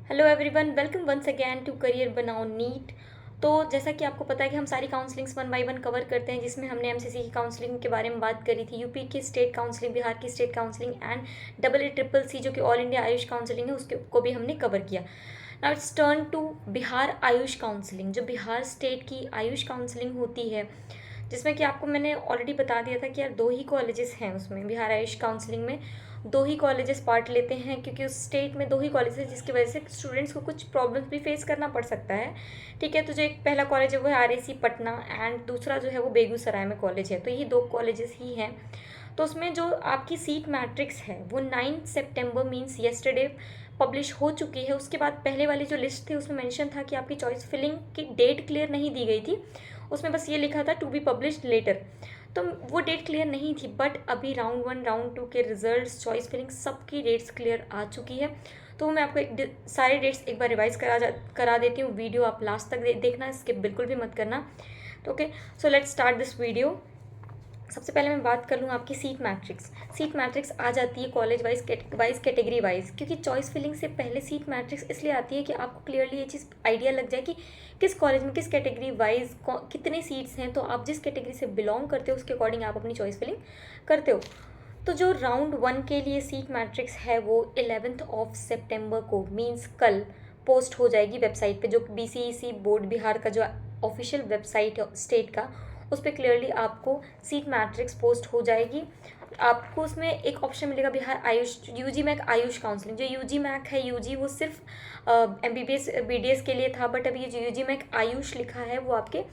Hello everyone, welcome once again to career बनाओ NEET. तो जैसा कि आपको पता है कि हम सारी counsellings one by one cover करते हैं, जिसमें हमने एमसीसी की काउंसलिंग के बारे में बात करी थी, यूपी की स्टेट काउंसलिंग, बिहार की state counselling and double A triple C जो कि ऑल इंडिया आयुष काउंसलिंग है उसके को भी हमने कवर किया। Now it's turn to Bihar AYUSH counselling, जो बिहार स्टेट की आयुष काउंसलिंग होती है, जिसमें कि आपको मैंने ऑलरेडी बता दिया था कि यार दो ही कॉलेजेस हैं उसमें, बिहार आयुष काउंसलिंग में दो ही कॉलेजेस पार्ट लेते हैं, क्योंकि उस स्टेट में दो ही कॉलेज है, जिसकी वजह से स्टूडेंट्स को कुछ प्रॉब्लम्स भी फेस करना पड़ सकता है। ठीक है, तो जो एक पहला कॉलेज है वो है आरएसी पटना एंड दूसरा जो है वो बेगूसराय में कॉलेज है, तो ये दो कॉलेजेस ही हैं। तो उसमें जो आपकी सीट मैट्रिक्स है वो 9 सितंबर मीन्स येस्टरडे पब्लिश हो चुकी है। उसके बाद पहले वाली जो लिस्ट थी उसमें मेंशन था कि आपकी चॉइस फिलिंग की डेट क्लियर नहीं दी गई थी, उसमें बस ये लिखा था टू बी पब्लिश्ड लेटर, तो वो डेट क्लियर नहीं थी। बट अभी राउंड 1 राउंड 2 के रिजल्ट्स, चॉइस फिलिंग सबकी डेट्स क्लियर आ चुकी है। तो मैं आपको सारे डेट्स एक बार रिवाइज करा देती हूँ। वीडियो आप लास्ट तक देखना, स्किप बिल्कुल भी मत करना। तो okay, so let's start this video. सबसे पहले मैं बात कर लूँ आपकी सीट मैट्रिक्स। सीट मैट्रिक्स आ जाती है कॉलेज वाइज कैटेगरी वाइज, क्योंकि चॉइस फिलिंग से पहले सीट मैट्रिक्स इसलिए आती है कि आपको क्लियरली ये चीज़ आइडिया लग जाए कि किस कॉलेज में किस कैटेगरी वाइज कितने सीट्स हैं, तो आप जिस कैटेगरी से बिलोंग करते हो उसके अकॉर्डिंग आप अपनी चॉइस फिलिंग करते हो। तो जो राउंड 1 के लिए सीट मैट्रिक्स है वो 11 सितंबर को मीन्स कल पोस्ट हो जाएगी वेबसाइट पे, जो बीसीईसी बोर्ड बिहार का जो ऑफिशियल वेबसाइट है स्टेट का, उस पर क्लियरली आपको सीट मैट्रिक्स पोस्ट हो जाएगी। आपको उसमें एक ऑप्शन मिलेगा Bihar AYUSH UG MAC AYUSH counselling. जो यूजी मैक है, यूजी वो सिर्फ एमबीबीएस बीडीएस के लिए था, बट अभी ये जो यूजी मैक आयुष लिखा है वो आपके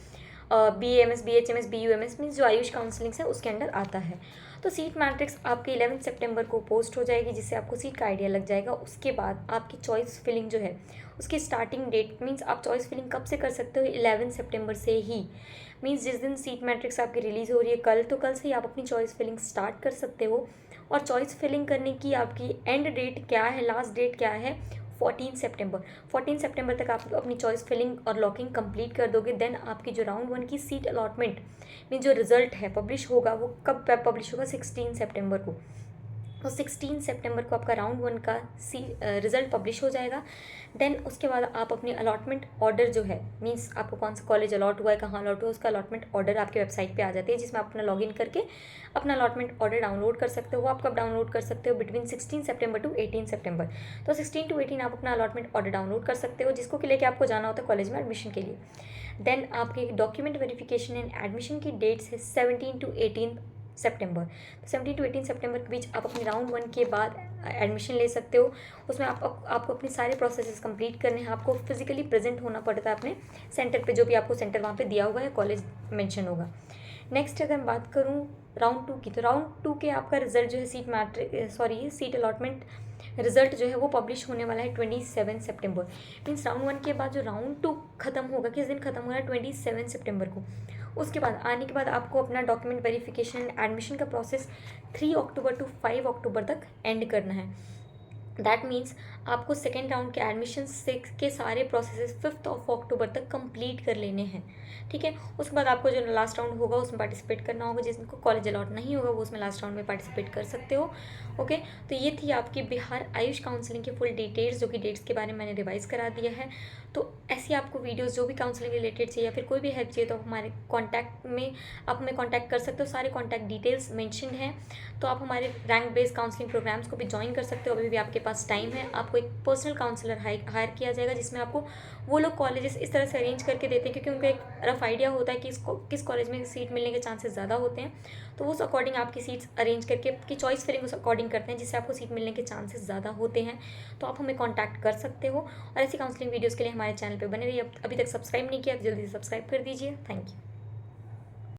बीएमएस बीएचएमएस बीयूएमएस मीन्स जो आयुष काउंसलिंग है उसके अंडर आता है। तो सीट मैट्रिक्स आपके 11 सितंबर को पोस्ट हो जाएगी, जिससे आपको सीट का आइडिया लग जाएगा। उसके बाद आपकी चॉइस फिलिंग जो है उसकी स्टार्टिंग डेट मीन्स आप चॉइस फिलिंग कब से कर सकते हो, 11 सितंबर से ही। मीन्स जिस दिन सीट मैट्रिक्स आपकी रिलीज़ हो रही है कल, तो कल से ही आप अपनी चॉइस फिलिंग स्टार्ट कर सकते हो। और चॉइस फिलिंग करने की आपकी एंड डेट क्या है, लास्ट डेट क्या है, 14 सितंबर तक आप अपनी चॉइस फिलिंग और लॉकिंग कंप्लीट कर दोगे। देन आपकी जो राउंड 1 की सीट अलॉटमेंट में जो रिजल्ट है पब्लिश होगा, वो कब पब्लिश होगा, 16 सितंबर को। तो 16 सितंबर को आपका राउंड 1 का रिजल्ट पब्लिश हो जाएगा। देन उसके बाद आप अपनी अलॉटमेंट ऑर्डर जो है मीन्स आपको कौन सा कॉलेज अलॉट हुआ है, कहाँ अलॉट हुआ है, उसका अलॉटमेंट ऑर्डर आपके वेबसाइट पे आ जाती है, जिसमें आप अपना लॉगिन करके अपना अलॉटमेंट ऑर्डर डाउनलोड कर सकते हो। वो आप कब डाउनलोड कर सकते हो, बिटवीन 16 सितंबर टू 18 सितंबर। तो 16 टू 18 आप अपना अलॉटमेंट ऑर्डर डाउनलोड कर सकते हो, जिसको कि लेके आपको जाना होता है कॉलेज में एडमिशन के लिए। देन आपके डॉक्यूमेंट वेरिफिकेशन एंड एडमिशन की डेट्स है 17 टू 18 सितंबर। तो 17 टू 18 सितंबर के बीच आप अपने राउंड 1 के बाद एडमिशन ले सकते हो। उसमें आपको अपने सारे प्रोसेसेस कंप्लीट करने हैं, आपको फिजिकली प्रेजेंट होना पड़ता है अपने सेंटर पे, जो भी आपको सेंटर वहाँ पे दिया हुआ है, कॉलेज मेंशन होगा। नेक्स्ट अगर मैं बात करूँ राउंड 2 की, तो राउंड 2 के आपका रिजल्ट जो है सीट अलॉटमेंट रिजल्ट जो है वो पब्लिश होने वाला है 27 सितंबर। मीन्स राउंड 1 के बाद जो राउंड 2 खत्म होगा, किस दिन खत्म हो रहा है, 27 सितंबर को। उसके बाद आने के बाद आपको अपना डॉक्यूमेंट वेरिफिकेशन एडमिशन का प्रोसेस 3 अक्टूबर टू 5 अक्टूबर तक एंड करना है। दैट मीन्स आपको सेकेंड राउंड के एडमिशन के सारे प्रोसेस 5 अक्टूबर तक कंप्लीट कर लेने हैं। ठीक है, उसके बाद आपको जो लास्ट राउंड होगा उसमें पार्टिसिपेट करना होगा। जिसको कॉलेज अलॉट नहीं होगा वो उसमें लास्ट राउंड में पार्टिसिपेट कर सकते हो। ओके, तो ये थी आपकी बिहार आयुष काउंसलिंग की फुल डिटेल्स, जो कि डेट्स के बारे में मैंने रिवाइज करा दिया है। तो ऐसी आपको वीडियोस जो भी काउंसलिंग रिलेटेड चाहिए या फिर कोई भी हेल्प चाहिए, तो हमारे कॉन्टैक्ट में आप हमें कॉन्टैक्ट कर सकते हो। सारे कॉन्टैक्ट डिटेल्स मेंशन हैं। तो आप हमारे रैंक बेस्ड काउंसलिंग प्रोग्राम्स को भी ज्वाइन कर सकते हो। अभी भी आपके पास टाइम है। आपको एक पर्सनल काउंसलर हायर किया जाएगा, जिसमें आपको वो लोग कॉलेजेस इस तरह से अरेंज करके देते हैं, क्योंकि उनका एक रफ आइडिया होता है कि किस कॉलेज में सीट मिलने के चांसेस ज़्यादा होते हैं। तो उस अकॉर्डिंग आपकी सीट्स अरेंज करके आपकी चॉइस फिलिंग उस अकॉर्डिंग करते हैं, जिससे आपको सीट मिलने के चांसेस ज़्यादा होते हैं। तो आप हमें कॉन्टैक्ट कर सकते हो। और ऐसी काउंसलिंग वीडियोज़ के लिए हमारे चैनल पर बने रहिए। अभी तक सब्सक्राइब नहीं किया तो जल्दी से सब्सक्राइब कर दीजिए। Thank you.